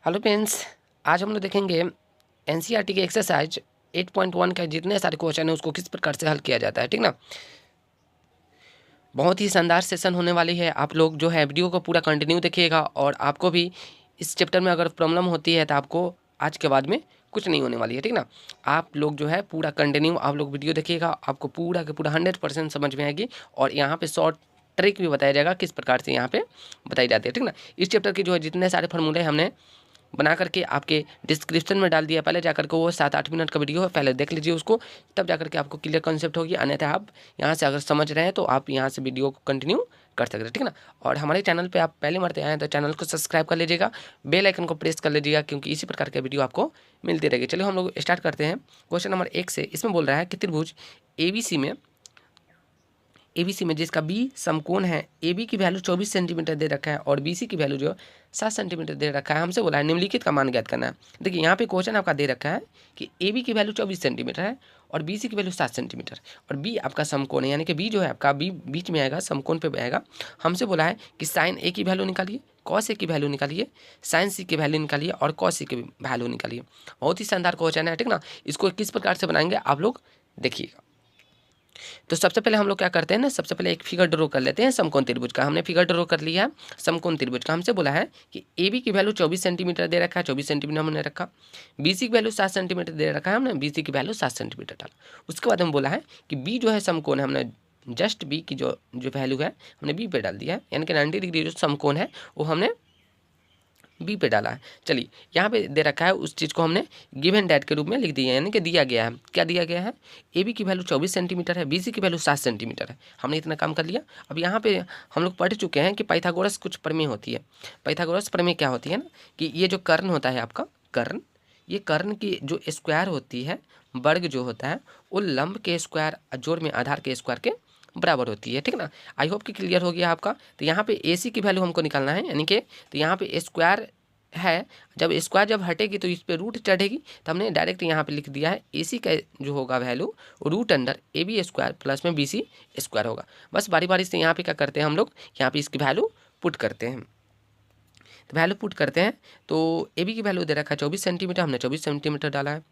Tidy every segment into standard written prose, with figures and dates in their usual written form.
Hello friends, आज हम लोग देखेंगे एनसीईआरटी के एक्सरसाइज 8.1 का जितने सारे क्वेश्चन है उसको किस प्रकार से हल किया जाता है। ठीक ना, बहुत ही शानदार सेशन होने वाली है। आप लोग जो है वीडियो को पूरा कंटिन्यू देखिएगा और आपको भी इस चैप्टर में अगर प्रॉब्लम होती है तो आपको आज के बाद में कुछ नहीं होने वाली है। ठीक ना, आप लोग जो है पूरा कंटिन्यू आप लोग वीडियो देखिएगा, आपको पूरा के पूरा 100% समझ में आएगी और यहाँ पे शॉर्ट ट्रिक भी बताया जाएगा किस प्रकार से यहाँ पे बताई जाती है। ठीक ना, इस चैप्टर की जो है जितने सारे फार्मूले हमने बना करके आपके डिस्क्रिप्शन में डाल दिया, पहले जाकर के वो 7-8 मिनट का वीडियो है, पहले देख लीजिए उसको, तब जाकर के आपको क्लियर कॉन्सेप्ट होगी। अन्यथा आप यहाँ से अगर समझ रहे हैं तो आप यहाँ से वीडियो को कंटिन्यू कर सकते हैं। ठीक ना, और हमारे चैनल पे आप पहले मरते आए हैं तो चैनल को सब्सक्राइब कर लीजिएगा, बेल आइकन को प्रेस कर लीजिएगा, क्योंकि इसी प्रकार के वीडियो आपको मिलती रहेगी। चलिए हम लोग स्टार्ट करते हैं क्वेश्चन नंबर 1 से। इसमें बोल रहा है कि त्रिभुज एबीसी में जिसका बी समकोण है, ए बी की वैल्यू 24 सेंटीमीटर दे रखा है और बी सी की वैल्यू जो 7 सेंटीमीटर दे रखा है। हमसे बोला है निम्नलिखित का मान ज्ञात करना है। देखिए यहाँ पे क्वेश्चन आपका दे रखा है कि ए बी की वैल्यू 24 सेंटीमीटर है और बी सी की वैल्यू 7 सेंटीमीटर और बी आपका समकोण है, यानी कि बी जो है आपका बी बीच में आएगा, समकोण पे आएगा। हमसे बोला है कि साइन ए की वैल्यू निकालिए, कॉस ए की वैल्यू निकालिए, साइन सी की वैल्यू निकालिए और कॉस सी की वैल्यू निकालिए। बहुत ही शानदार क्वेश्चन है। ठीक ना, इसको किस प्रकार से बनाएंगे आप लोग देखिएगा। तो सबसे पहले हम लोग क्या करते हैं ना, सबसे पहले एक फिगर ड्रॉ कर लेते हैं समकोण त्रिभुज का। हमने फिगर ड्रॉ कर लिया है समकोण त्रिभुज का। हमसे बोला है कि ए बी की वैल्यू 24 सेंटीमीटर दे रखा है, 24 सेंटीमीटर हमने रखा। बी सी की वैल्यू 7 सेंटीमीटर दे रखा है, हमने बी सी की वैल्यू 7 सेंटीमीटर डाला। उसके बाद हम बोला है कि बी जो है समकोण है, हमने जस्ट बी की जो वैल्यू है हमने बी पे डाल दिया है, यानी कि 90 डिग्री जो समकोण है वो हमने बी पे डाला है। चलिए यहाँ पे दे रखा है, उस चीज़ को हमने गिवन डेट के रूप में लिख दिया है, यानी कि दिया गया है। क्या दिया गया है? ए बी की वैल्यू 24 सेंटीमीटर है, बी सी की वैल्यू 7 सेंटीमीटर है। हमने इतना काम कर लिया। अब यहाँ पे हम लोग पढ़ चुके हैं कि पाइथागोरस कुछ प्रमेय होती है। पाइथागोरस प्रमेय क्या होती है ना, कि ये जो कर्ण होता है आपका कर्ण, ये कर्ण की जो स्क्वायर होती है, वर्ग जो होता है वो लंब के स्क्वायर जोड़ में आधार के स्क्वायर के बराबर होती है। ठीक ना, आई होप कि क्लियर हो गया आपका। तो यहाँ पे ए सी की वैल्यू हमको निकालना है, यानी कि तो यहाँ पे स्क्वायर है, जब स्क्वायर जब हटेगी तो इस पे रूट चढ़ेगी, तो हमने डायरेक्ट यहाँ पे लिख दिया है ए सी का जो होगा value root under A B square plus में बी सी स्क्वायर होगा। बस बारी बारी से यहाँ पे क्या करते हैं हम लोग, यहाँ पे इसकी वैल्यू पुट करते हैं। तो वैल्यू पुट करते हैं तो ए बी की वैल्यू दे रखा है 24 सेंटीमीटर, हमने 24 सेंटीमीटर डाला है।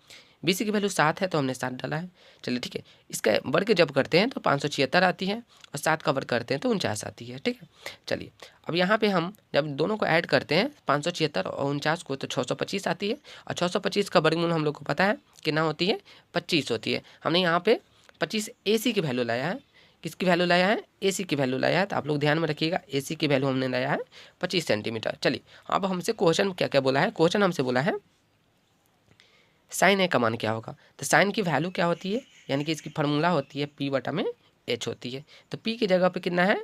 बी सी की वैल्यू 7 है तो हमने 7 डाला है। चलिए ठीक है, इसका वर्ग जब करते हैं तो 576 आती है और 7 का वर्ग करते हैं तो 49 आती है। ठीक है, चलिए अब यहाँ पे हम जब दोनों को ऐड करते हैं 576 और 49 को, तो 625 आती है और 625 का वर्गमूल हम लोग को पता है कितना होती है, 25 होती है। हमने यहाँ पे 25 ए सी की वैल्यू लाया है। किसकी वैल्यू लाया है? ए सी की वैल्यू लाया है। तो आप लोग ध्यान में रखिएगा, ए सी की वैल्यू हमने लाया है 25 सेंटीमीटर। चलिए अब हमसे क्वेश्चन क्या क्या बोला है, क्वेश्चन हमसे बोला है साइन ए का मान क्या होगा। तो साइन की वैल्यू क्या होती है, यानी कि इसकी फार्मूला होती है पी बटा में एच होती है। तो पी की जगह पे कितना है,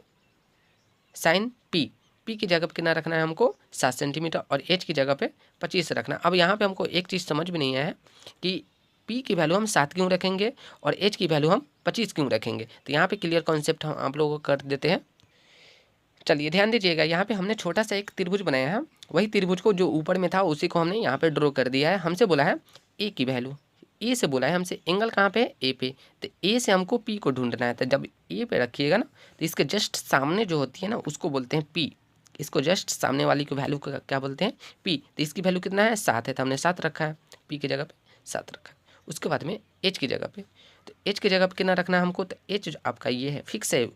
साइन पी की जगह पे कितना रखना है हमको, 7 सेंटीमीटर और एच की जगह पे 25 रखना। अब यहाँ पे हमको एक चीज़ समझ में नहीं आया है कि पी की वैल्यू हम 7 क्यों रखेंगे और एच की वैल्यू हम 25 क्यों रखेंगे। तो यहाँ पे क्लियर कॉन्सेप्ट हम आप लोगों को कर देते हैं। चलिए ध्यान दीजिएगा, यहाँ पे हमने छोटा सा एक त्रिभुज बनाया है, वही त्रिभुज को जो ऊपर में था उसी को हमने यहाँ पे ड्रॉ कर दिया है। हमसे बोला है ए की वैल्यू, ए से बोला है हमसे एंगल कहाँ पे, ए पे। तो ए से हमको पी को ढूंढना है। तो जब ए पे रखिएगा ना तो इसके जस्ट सामने जो होती है ना उसको बोलते हैं पी। इसको जस्ट सामने वाली की वैल्यू को क्या बोलते हैं, पी। तो इसकी वैल्यू कितना है, 7 है, तो हमने 7 रखा है, पी की जगह पे 7 रखा है। उसके बाद में एच की जगह पे, तो एच की जगह पे कितना रखना है हमको, तो एच आपका ये है, फिक्स है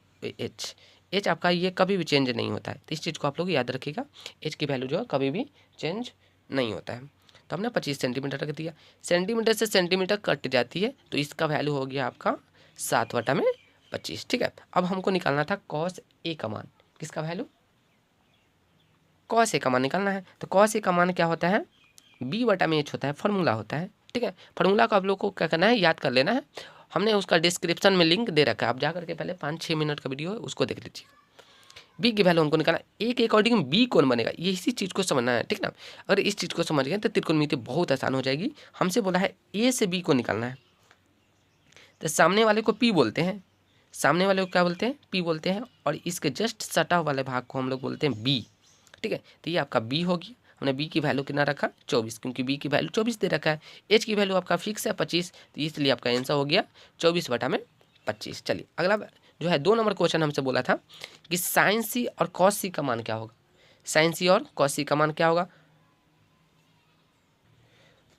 एच आपका ये कभी भी चेंज नहीं होता है। तो इस चीज़ को आप लोग याद रखिएगा, एच की वैल्यू जो है कभी भी चेंज नहीं होता है। तो हमने 25 सेंटीमीटर रख दिया, सेंटीमीटर से सेंटीमीटर कट जाती है तो इसका वैल्यू हो गया आपका 7/25। ठीक है, अब हमको निकालना था कॉस ए का मान। किसका वैल्यू, कॉस ए का मान निकालना है। तो कॉस ए का मान क्या होता है, b/h होता है, फार्मूला होता है। ठीक है, फार्मूला को आप लोग को क्या करना है, याद कर लेना है। हमने उसका डिस्क्रिप्शन में लिंक दे रखा है, आप जा करके पहले 5-6 मिनट का वीडियो है उसको देख लीजिएगा। बी की वैल्यू हमको निकालना, ए के अकॉर्डिंग बी कौन बनेगा, ये इसी चीज़ को समझना है। ठीक ना, अगर इस चीज़ को समझ गए तो त्रिकोणमिति बहुत आसान हो जाएगी। हमसे बोला है ए से बी को निकालना है, तो सामने वाले को पी बोलते हैं, सामने वाले को क्या बोलते हैं, पी बोलते हैं, और इसके जस्ट सटा वाले भाग को हम लोग बोलते हैं बी। ठीक है, तो ये आपका बी होगी। हमने बी की वैल्यू कितना रखा, 24, क्योंकि बी की वैल्यू 24 दे रखा है। एच की वैल्यू आपका फिक्स है 25, तो इसलिए आपका आंसर हो गया 24/25। चलिए अगला जो है 2 नंबर क्वेश्चन हमसे बोला था कि साइन सी और कॉस सी का मान क्या होगा। साइन सी और कॉस सी का मान क्या होगा,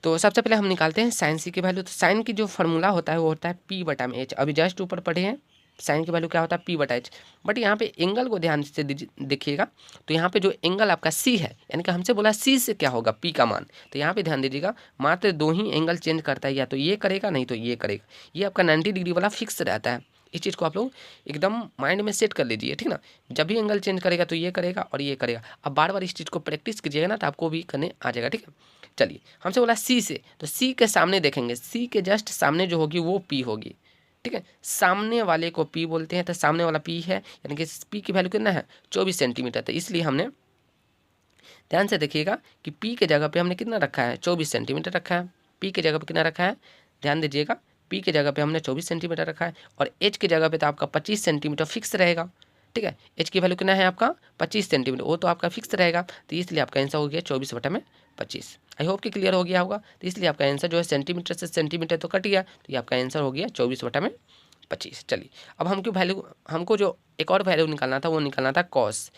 तो सबसे पहले हम निकालते हैं साइन सी की वैल्यू। तो साइन की जो फार्मूला होता है वो होता है पी बटा में एच। अभी जस्ट ऊपर पढ़े हैं साइन की वैल्यू क्या होता है पी बटा एच। बट यहाँ पे एंगल को ध्यान से देखिएगा, तो यहाँ पे जो एंगल आपका सी है, यानी कि हमसे बोला सी से क्या होगा पी का मान, तो यहाँ पे ध्यान दीजिएगा मात्र दो ही एंगल चेंज करता है, या तो ये करेगा नहीं तो ये करेगा। ये आपका 90 डिग्री वाला फिक्स रहता है। इस चीज़ को आप लोग एकदम माइंड में सेट कर लीजिए, ठीक ना। जब भी एंगल चेंज करेगा तो ये करेगा और ये करेगा। अब बार बार इस चीज़ को प्रैक्टिस कीजिएगा ना तो आपको भी करने आ जाएगा, ठीक है। चलिए हमसे बोला सी से, तो सी के सामने देखेंगे, सी के जस्ट सामने जो होगी वो पी होगी, ठीक है। सामने वाले को पी बोलते हैं, तो सामने वाला पी है, यानी कि पी की वैल्यू कितना है 24 सेंटीमीटर। तो इसलिए हमने ध्यान से देखिएगा कि पी के जगह पे हमने कितना रखा है 24 सेंटीमीटर रखा है। पी के जगह पे कितना रखा है, ध्यान दीजिएगा, पी के जगह पे हमने 24 सेंटीमीटर रखा है, और एच की जगह पे तो आपका 25 सेंटीमीटर फिक्स रहेगा, ठीक है। एच की वैल्यू कितना है आपका 25 सेंटीमीटर, वो तो आपका फिक्स रहेगा। तो इसलिए आपका आंसर हो गया 24/25। आई होप कि क्लियर हो गया होगा। तो इसलिए आपका आंसर जो है सेंटीमीटर से सेंटीमीटर तो कट गया, तो ये आपका आंसर हो गया 24/25। चलिए अब हमको जो एक और वैल्यू निकालना था वो निकालना था कॉस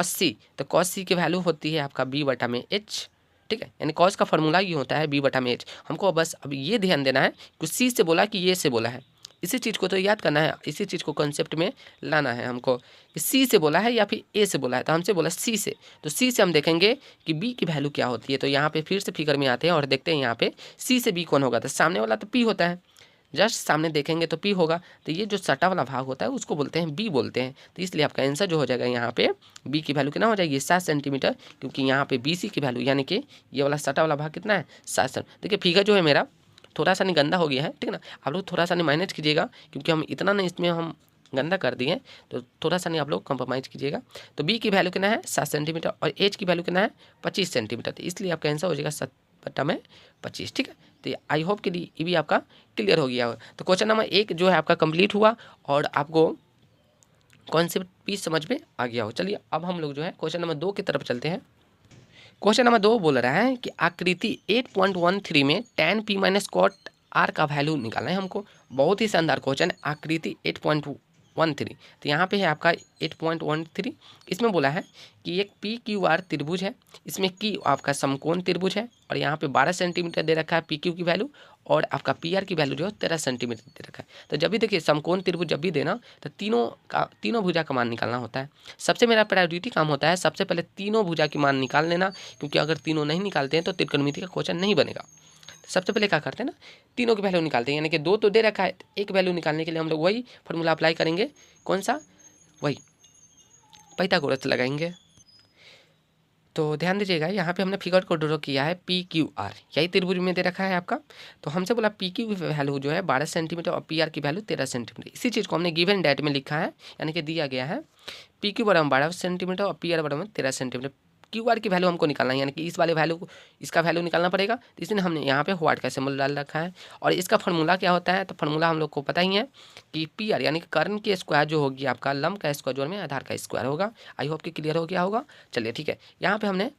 सी। तो कॉस सी की वैल्यू होती है आपका बी बटा में एच, ठीक है। यानी कॉस का फॉर्मूला ये होता है बी बटा में एच। हमको बस अब ये ध्यान देना है कि सी से बोला कि ये से बोला है, इसी चीज़ को तो याद करना है, इसी चीज़ को कॉन्सेप्ट में लाना है हमको कि सी से बोला है या फिर ए से बोला है। तो हमसे बोला सी से, तो सी से हम देखेंगे कि बी की वैल्यू क्या होती है। तो यहाँ पे फिर से फिगर में आते हैं और देखते हैं यहाँ पे सी से बी कौन होगा। तो सामने वाला तो पी होता है, जस्ट सामने देखेंगे तो पी होगा। तो ये जो सटा वाला भाग होता है उसको बोलते हैं बी बोलते हैं। तो इसलिए आपका आंसर जो हो जाएगा यहाँ पे बी की वैल्यू कितना हो जाएगी 7 सेंटीमीटर, क्योंकि यहाँ पे बी सी की वैल्यू यानी कि ये वाला सटा वाला भाग कितना है 7 सेंटीमीटर। देखिए फिगर जो है मेरा थोड़ा सा नहीं गंदा हो गया है, ठीक ना। आप लोग थोड़ा सा नहीं मैनेज कीजिएगा, क्योंकि हम इतना नहीं इसमें हम गंदा कर दिए, तो थोड़ा सा नहीं आप लोग कंप्रोमाइज़ कीजिएगा। तो बी की वैल्यू कितना है 7 सेंटीमीटर और एच की वैल्यू कितना है 25 सेंटीमीटर। तो इसलिए आपका आंसर हो जाएगा 7/25, ठीक है। तो आई होप के लिए ये भी आपका क्लियर हो गया होगा। तो क्वेश्चन नंबर 1 जो है आपका कंप्लीट हुआ और आपको कॉन्सेप्ट भी समझ में आ गया हो। चलिए अब हम लोग जो है क्वेश्चन नंबर 2 की तरफ चलते हैं। क्वेश्चन नंबर 2 बोल रहा है कि आकृति 8.13 में tan p minus cot r का वैल्यू निकालना है हमको। बहुत ही शानदार क्वेश्चन है, आकृति 8.13। तो यहाँ पे है आपका 8.13। इसमें बोला है कि एक पी क्यू आर त्रिभुज है, इसमें की आपका समकोण त्रिभुज है, और यहाँ पे 12 सेंटीमीटर दे रखा है पी क्यू की वैल्यू, और आपका पी आर की वैल्यू जो है 13 सेंटीमीटर दे रखा है। तो जब भी देखिए समकोण त्रिभुज जब भी देना तो तीनों भुजा का मान निकालना होता है। सबसे मेरा प्रायोरिटी काम होता है सबसे पहले तीनों भुजा की मान निकाल लेना, क्योंकि अगर तीनों नहीं निकालते हैं तो त्रिकोणमिति का क्वेश्चन नहीं बनेगा। सबसे पहले क्या करते हैं ना, तीनों की वैल्यू निकालते हैं, यानी कि 2 तो दे रखा है, एक वैल्यू निकालने के लिए हम लोग वही फॉर्मूला अप्लाई करेंगे। कौन सा? वही पाइथागोरस लगाएंगे। तो ध्यान दीजिएगा यहाँ पे हमने फिगर को ड्रॉ किया है पी क्यू आर, यही त्रिभुज में दे रखा है आपका। तो हमसे बोला पी क्यू की वैल्यू जो है 12 सेंटीमीटर और पी आर की वैल्यू 13 सेंटीमीटर। इसी चीज़ को हमने गिवन डेट में लिखा है, यानी कि दिया गया है पी क्यू बराबर 12 सेंटीमीटर और पी आर बराबर 13 सेंटीमीटर। क्यू आर की वैल्यू हमको निकालना है, यानी कि इस वाले वैल्यू को इसका वैल्यू निकालना पड़ेगा। तो इसलिए हमने यहाँ पे व्हाट का सिंबल डाल रखा है। और इसका फार्मूला क्या होता है, तो फार्मूला हम लोग को पता ही है कि पी आर यानी कि कर्ण की स्क्वायर जो होगी आपका लंब का स्क्वायर जोड़ में आधार का स्क्वायर होगा। आई होप कि क्लियर हो गया होगा। चलिए ठीक है, यहाँ पे हमने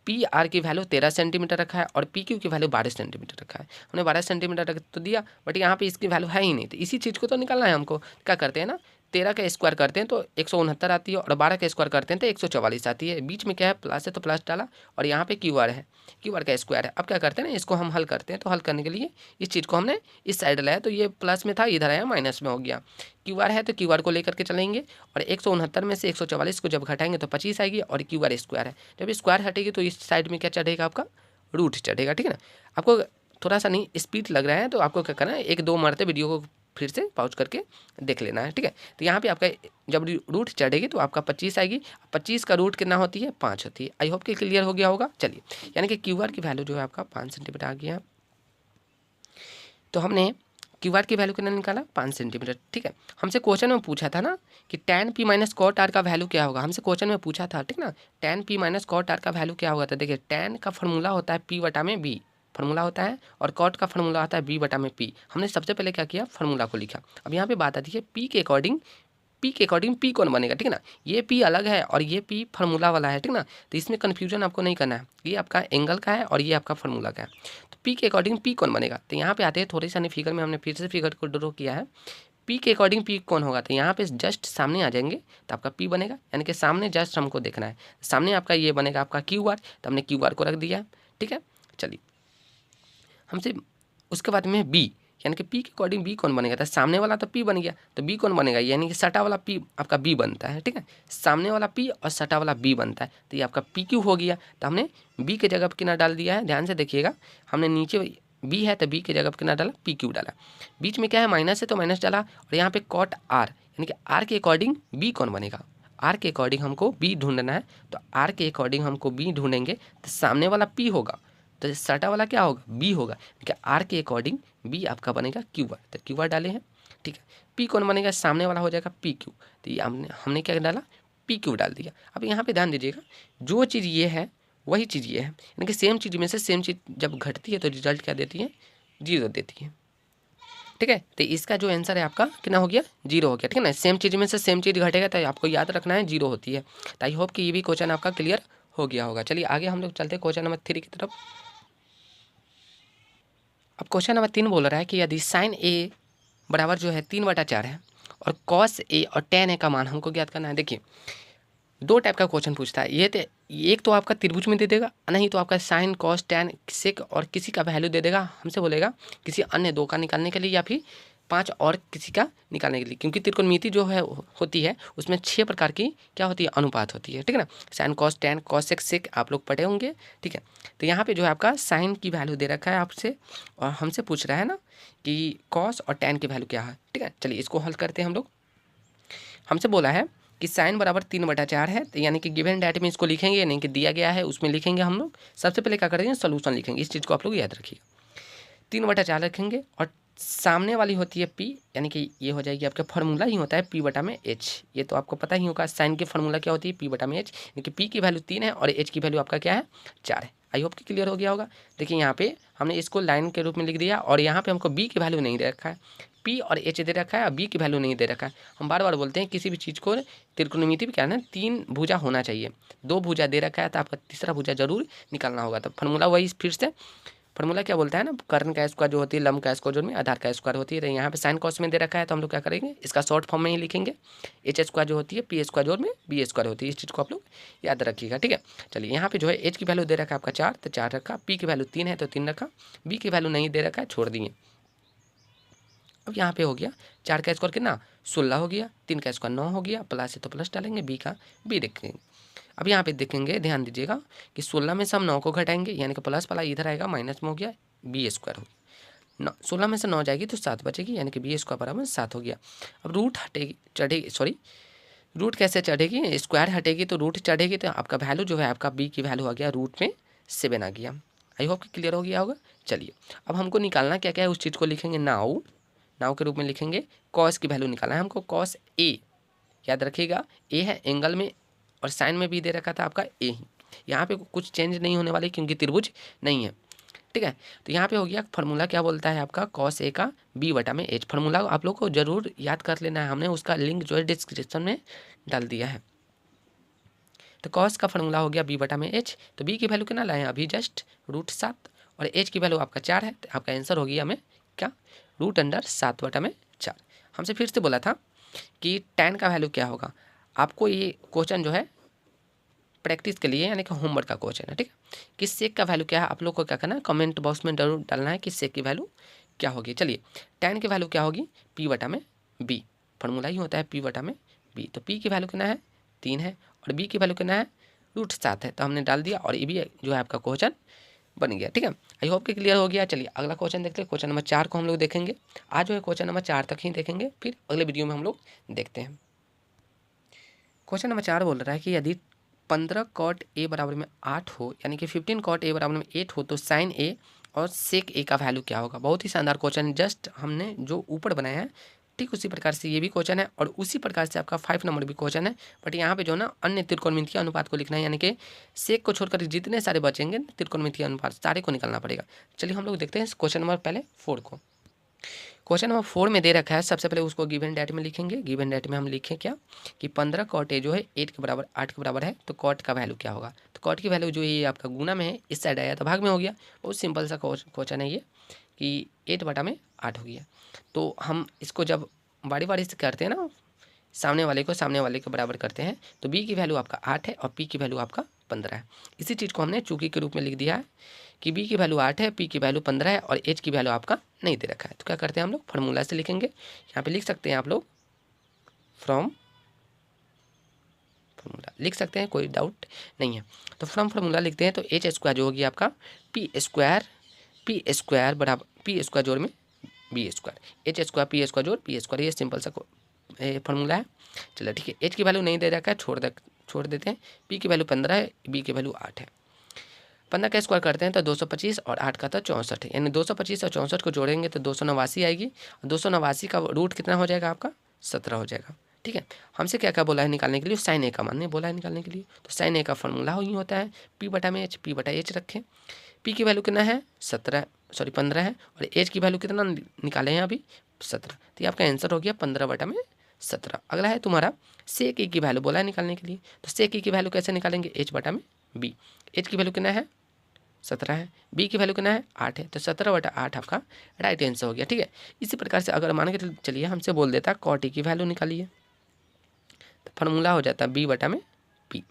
पी आर की वैल्यू 13 सेंटीमीटर रखा है और पी क्यू की वैल्यू 12 सेंटीमीटर रखा है। हमने 12 सेंटीमीटर रख तो दिया, बट यहाँ पे इसकी वैल्यू है ही नहीं। तो इसी चीज़ को तो निकालना है हमको। क्या करते हैं ना, 13 का स्क्वायर करते हैं तो 169 आती है, और 12 का स्क्वायर करते हैं तो 144 आती है। बीच में क्या है प्लस है तो प्लस डाला, और यहाँ पे क्यू आर है, क्यू आर का स्क्वायर है। अब क्या करते हैं ना, इसको हम हल करते हैं। तो हल करने के लिए इस चीज़ को हमने इस साइड लाया, तो ये प्लस में था इधर आया माइनस में हो गया। क्यू आर है तो क्यू आर को लेकर के चलेंगे, और 169 में से 144 को जब घटाएंगे तो 25 आएगी, और क्यू आर स्क्वायर है। जब स्क्वायर हटेगी तो इस साइड में क्या चढ़ेगा आपका रूट चढ़ेगा, ठीक है ना। आपको थोड़ा सा नहीं स्पीड लग रहा है तो आपको क्या करना है, 1-2 मरते वीडियो को फिर से पॉज करके देख लेना है, ठीक है। तो यहाँ पे आपका जब रूट चढ़ेगी तो आपका 25 आएगी। 25 का रूट कितना होती है 5 होती है। आई होप कि क्लियर हो गया होगा। चलिए यानी कि क्यू आर की वैल्यू जो है आपका 5 सेंटीमीटर आ गया। तो हमने क्यू आर की वैल्यू कितना निकाला 5 सेंटीमीटर, ठीक है। हमसे क्वेश्चन में पूछा था ना कि tan p minus cot R का वैल्यू क्या होगा। हमसे क्वेश्चन में पूछा था, ठीक ना, tan p minus cot R का वैल्यू क्या होगा। तो देखिए tan का फॉर्मूला होता है p बटा में b फार्मूला होता है, और कॉट का फार्मूला आता है b बटा में p। हमने सबसे पहले क्या किया, फार्मूला को लिखा। अब यहाँ पे बात आती है p के अकॉर्डिंग p कौन बनेगा, ठीक ना। ये p अलग है और ये p फार्मूला वाला है, ठीक ना। तो इसमें कन्फ्यूजन आपको नहीं करना है, ये आपका एंगल का है और ये आपका फार्मूला का है। तो p के अकॉर्डिंग p कौन बनेगा। तो यहाँ पे आते हैं थोड़ी सा फिगर में हमने फिर से फिगर को ड्रॉ किया है। p के अकॉर्डिंग p कौन होगा, तो यहाँ पे जस्ट सामने आ जाएंगे तो आपका p बनेगा, यानी कि सामने जस्ट हमको देखना है। सामने आपका ये बनेगा आपका क्यू आर, तो हमने क्यू आर को रख दिया, ठीक है। चलिए हमसे उसके बाद में बी, यानी कि पी के अकॉर्डिंग बी कौन बनेगा, तो सामने वाला तो पी बन गया, तो बी कौन बनेगा, यानी कि सटा वाला पी आपका बी बनता है। ठीक है, सामने वाला पी और सटा वाला बी बनता है, तो ये आपका पी क्यू हो गया। तो हमने बी के जगह पर कितना डाल दिया है, ध्यान से देखिएगा, हमने नीचे बी है तो बी के जगह पर कितना डाला, पी क्यू डाला। बीच में क्या है, माइनस है तो माइनस डाला, और यहाँ पे कॉट आर, यानी कि आर के अकॉर्डिंग बी कौन बनेगा, आर के अकॉर्डिंग हमको बी ढूंढना है, तो आर के अकॉर्डिंग हमको बी ढूंढेंगे, तो सामने वाला पी होगा तो सटा वाला क्या होगा, बी होगा, ठीक है। आर के अकॉर्डिंग बी आपका बनेगा क्यू आर, तो क्यू आर डाले हैं। ठीक है, पी कौन बनेगा, सामने वाला हो जाएगा पी क्यू, तो ये हमने क्या डाला, पी क्यू डाल दिया। अब यहाँ पे ध्यान दीजिएगा, जो चीज़ ये है वही चीज़ ये है, यानी कि सेम चीज़ में से सेम चीज़ जब घटती है तो रिजल्ट क्या देती है, 0 देती है। ठीक है, तो इसका जो आंसर है आपका कितना हो गया, 0 हो गया। ठीक है ना, सेम चीज़ में से सेम चीज़ घटेगा तो आपको याद रखना है 0 होती है। तो आई होप कि ये भी क्वेश्चन आपका क्लियर हो गया होगा। चलिए आगे हम लोग चलते हैं क्वेश्चन नंबर 3 की तरफ। अब क्वेश्चन नंबर 3 बोल रहा है कि यदि साइन ए बराबर जो है 3/4 है और कॉस ए और टेन ए का मान हमको ज्ञात करना है। देखिए, दो टाइप का क्वेश्चन पूछता है, ये तो एक तो आपका त्रिभुज में दे देगा, नहीं तो आपका साइन कॉस टेन सेक और किसी का वैल्यू दे देगा, हमसे बोलेगा किसी अन्य दो का निकालने के लिए या फिर 5 और किसी का निकालने के लिए, क्योंकि त्रिकोणमिति जो है होती है उसमें 6 प्रकार की क्या होती है, अनुपात होती है। ठीक है ना, sine cos tan cos sec आप लोग पढ़े होंगे। ठीक है, तो यहाँ पे जो है आपका साइन की वैल्यू दे रखा है आपसे, और हमसे पूछ रहा है ना कि कॉस और टेन की वैल्यू क्या है। ठीक है, चलिए इसको हल करते हैं हम लोग। हमसे बोला है कि साइन बराबर 3/4 है, तो यानी कि गिवन डेट में इसको लिखेंगे, यानी कि दिया गया है उसमें लिखेंगे हम लोग। सबसे पहले क्या करेंगे, सोल्यूशन लिखेंगे, इस चीज़ को आप लोग याद रखिएगा। 3/4 रखेंगे और सामने वाली होती है पी, यानी कि ये हो जाएगी आपका फॉर्मूला ही होता है P/H। ये तो आपको पता ही होगा, साइन की फॉर्मूला क्या होती है, P/H, यानी कि P की वैल्यू 3 है और H की वैल्यू आपका क्या है, 4 है। आई होप कि क्लियर हो गया होगा। देखिए यहाँ पे हमने इसको लाइन के रूप में लिख दिया, और यहाँ पे हमको B की वैल्यू नहीं दे रखा है, P और H दे रखा है और B की वैल्यू नहीं दे रखा है। हम बार बार बोलते हैं किसी भी चीज़ को त्रिकोणमिति में क्या है ना, 3 भुजा होना चाहिए, 2 भुजा दे रखा है तो आपका तीसरा भुजा जरूर निकालना होगा। तो फॉर्मूला वही फिर से, फॉर्मूला क्या बोलता है ना, कर्ण का स्क्वायर जो होती है लंब का स्क्वायर जो में आधार का स्क्वायर होती है। तो यहाँ पे साइन कॉस में दे रखा है तो हम लोग क्या करेंगे, इसका शॉर्ट फॉर्म में ही लिखेंगे, एच स्क्वायर जो होती है पी स्क्वायर जोड़ में बी स्क्वायर होती है। इस चीज़ को आप लोग याद रखिएगा। ठीक है, चलिए यहाँ पे जो है एच की वैल्यू दे रखा है आपका 4, तो 4 रखा, पी की वैल्यू 3 है तो 3 रखा, बी की वैल्यू नहीं दे रखा है, छोड़ दिए। अब यहाँ पे हो गया 4 का स्क्वायर कितना, 16 हो गया, 3 का स्क्वायर 9 हो गया, प्लस है तो प्लस डालेंगे, बी का बी देखेंगे। अब यहाँ पे देखेंगे, ध्यान दीजिएगा कि 16 में से हम 9 को घटाएंगे, यानी कि प्लस वाला इधर आएगा, माइनस में हो गया, बी स्क्वायर हो गया। 16 में से 9 जाएगी तो 7 बचेगी, यानी कि बी स्क्वायर बराबर 7 हो गया। अब रूट हटेगी, चढ़ेगी, सॉरी रूट कैसे चढ़ेगी, स्क्वायर हटेगी तो रूट चढ़ेगी, तो आपका वैल्यू जो है आपका बी की वैल्यू आ गया रूट में 7 आ गया। आई होप कि क्लियर हो गया होगा। चलिए अब हमको निकालना क्या क्या है, उस चीज़ को लिखेंगे नाउ, नाउ के रूप में लिखेंगे, कॉस की वैल्यू निकालना है हमको, कॉस ए, याद रखिएगा ए है एंगल में और साइन में भी दे रखा था आपका ए ही, यहाँ पे कुछ चेंज नहीं होने वाली क्योंकि त्रिभुज नहीं है। ठीक है, तो यहाँ पे हो गया फॉर्मूला क्या बोलता है आपका, कॉस ए का B/H। फॉर्मूला आप लोग को जरूर याद कर लेना है, हमने उसका लिंक जो है डिस्क्रिप्शन में डाल दिया है। तो कॉस का फॉर्मूला हो गया B/H, तो बी की वैल्यू कितना लाए हैं अभी जस्ट √7 और एच की वैल्यू आपका 4 है, तो आपका आंसर हो गया हमें क्या, √7/4। हमसे फिर से बोला था कि tan का वैल्यू क्या होगा। आपको ये क्वेश्चन जो है प्रैक्टिस के लिए, यानी कि होमवर्क का क्वेश्चन है। ठीक है, कि सेक का वैल्यू क्या है, आप लोग को क्या करना है, कमेंट बॉक्स में जरूर डालना है कि सेक की वैल्यू क्या होगी। चलिए tan की वैल्यू क्या होगी, P/B, फॉर्मूला ही होता है P/B। तो P की वैल्यू कितना है, 3 है, और B की वैल्यू कितना है, √7 है, तो हमने डाल दिया और ये भी जो है आपका क्वेश्चन बन गया। ठीक है, आई होप कि क्लियर हो गया। चलिए अगला क्वेश्चन देखते हैं, क्वेश्चन नंबर 4 को हम लोग देखेंगे। आज जो है क्वेश्चन नंबर 4 तक ही देखेंगे, फिर अगले वीडियो में हम लोग देखते हैं। क्वेश्चन नंबर 4 बोल रहा है कि यदि 15 cot A बराबर में 8 हो, यानी कि 15 cot A बराबर में 8 हो, तो साइन A और सेक A का वैल्यू क्या होगा। बहुत ही शानदार क्वेश्चन है, जस्ट हमने जो ऊपर बनाया है ठीक उसी प्रकार से ये भी क्वेश्चन है, और उसी प्रकार से आपका 5 नंबर भी क्वेश्चन है। बट यहाँ पे जो ना अन्य त्रिकोणमितीय अनुपात को लिखना है, यानी कि सेक को छोड़कर जितने सारे बचेंगे त्रिकोणमितीय अनुपात सारे को निकालना पड़ेगा। चलिए हम लोग देखते हैं क्वेश्चन नंबर पहले 4 को। क्वेश्चन नंबर 4 में दे रखा है, सबसे पहले उसको गिवन डेट में लिखेंगे। गिवन डेट में हम लिखें क्या कि 15 cot A जो है 8 के बराबर 8 के बराबर है, तो cot का वैल्यू क्या होगा। तो cot की वैल्यू जो ये आपका गुना में है, इस साइड आया तो भाग में हो गया। बहुत सिंपल सा क्वेश्चन है ये कि 8/8 हो गया। तो हम इसको जब बारी बारी से करते हैं ना, सामने वाले को बराबर करते हैं, तो B की वैल्यू आपका 8 है और P की वैल्यू आपका 15 है। इसी चीज़ को हमने चूकी के रूप में लिख दिया है कि बी की वैल्यू 8 है, पी की वैल्यू 15 है और एच की वैल्यू आपका नहीं दे रखा है। तो क्या करते हैं हम लोग, फार्मूला से लिखेंगे। यहाँ पे लिख सकते हैं आप लोग फ्रॉम फार्मूला लिख सकते हैं, कोई डाउट नहीं है। तो फ्रॉम फार्मूला लिखते हैं तो एच स्क्वायर जो होगी आपका पी स्क्वायर बराबर पी स्क्वायर जोड़ में B square, H square P square जोड़ पी स्क्वायर, ये सिंपल सा फार्मूला है। चलो ठीक है, एच की वैल्यू नहीं दे रखा है, छोड़ देते हैं। पी की वैल्यू 15 है, बी की वैल्यू 8 है। 15 का स्क्वायर करते हैं तो 225 और 8 का तो 64 है, यानी 225 और 64 को जोड़ेंगे तो 289 आएगी। 289 का रूट कितना हो जाएगा आपका 17 हो जाएगा। ठीक है, हमसे क्या क्या बोला है निकालने के लिए, साइन ए का मान नहीं बोला है निकालने के लिए। तो साइन ए का फॉर्मूला ही होता है पी बटा में एच, पी बटा एच रखें। पी की वैल्यू कितना है 15 है और एच की वैल्यू कितना निकाले हैं अभी 17। तो ये आपका आंसर हो गया 15 बटा में 17। अगला है तुम्हारा सेक ए की वैल्यू बोला है निकालने के लिए। तो सेक ए की वैल्यू कैसे निकालेंगे, एच बटा में बी। एच की वैल्यू कितना है 17 है, बी की वैल्यू कितना है 8 है, तो 17 बटा 8 आपका राइट आंसर हो गया। ठीक है, इसी प्रकार से अगर मान के चलिए हमसे बोल देता कॉट ए की वैल्यू निकालिए, तो फार्मूला हो जाता है बी बटा में पी।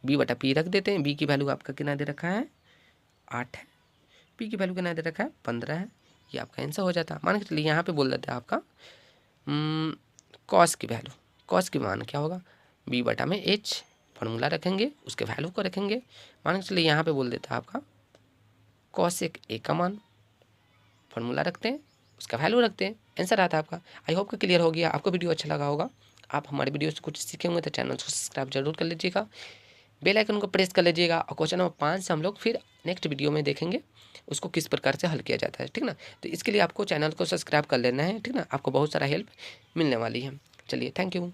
बी बटा पी रख देते हैं। बी की वैल्यू आपका कितना दे रखा है 8 है, पी की वैल्यू कितना दे रखा है 15 है, ये आपका आंसर हो जाता है। मान के चलिए यहाँ पे बोल देते हैं आपका कॉस की वैल्यू, कॉस की मान क्या होगा बी बटा में एच, फार्मूला रखेंगे उसके वैल्यू को रखेंगे। मान के चलिए यहाँ पे बोल देता है आपका कॉसेक ए का मान, फार्मूला रखते हैं उसका वैल्यू रखते हैं, आंसर आता है आपका। आई होप कि क्लियर हो गया, आपको वीडियो अच्छा लगा होगा, आप हमारे वीडियो से कुछ सीखे होंगे तो चैनल को सब्सक्राइब जरूर कर लीजिएगा, बेल आइकन को प्रेस कर लीजिएगा। और क्वेश्चन नंबर 5 से हम लोग फिर नेक्स्ट वीडियो में देखेंगे उसको किस प्रकार से हल किया जाता है, ठीक ना। तो इसके लिए आपको चैनल को सब्सक्राइब कर लेना है, ठीक ना, आपको बहुत सारा हेल्प मिलने वाली है। चलिए, थैंक यू।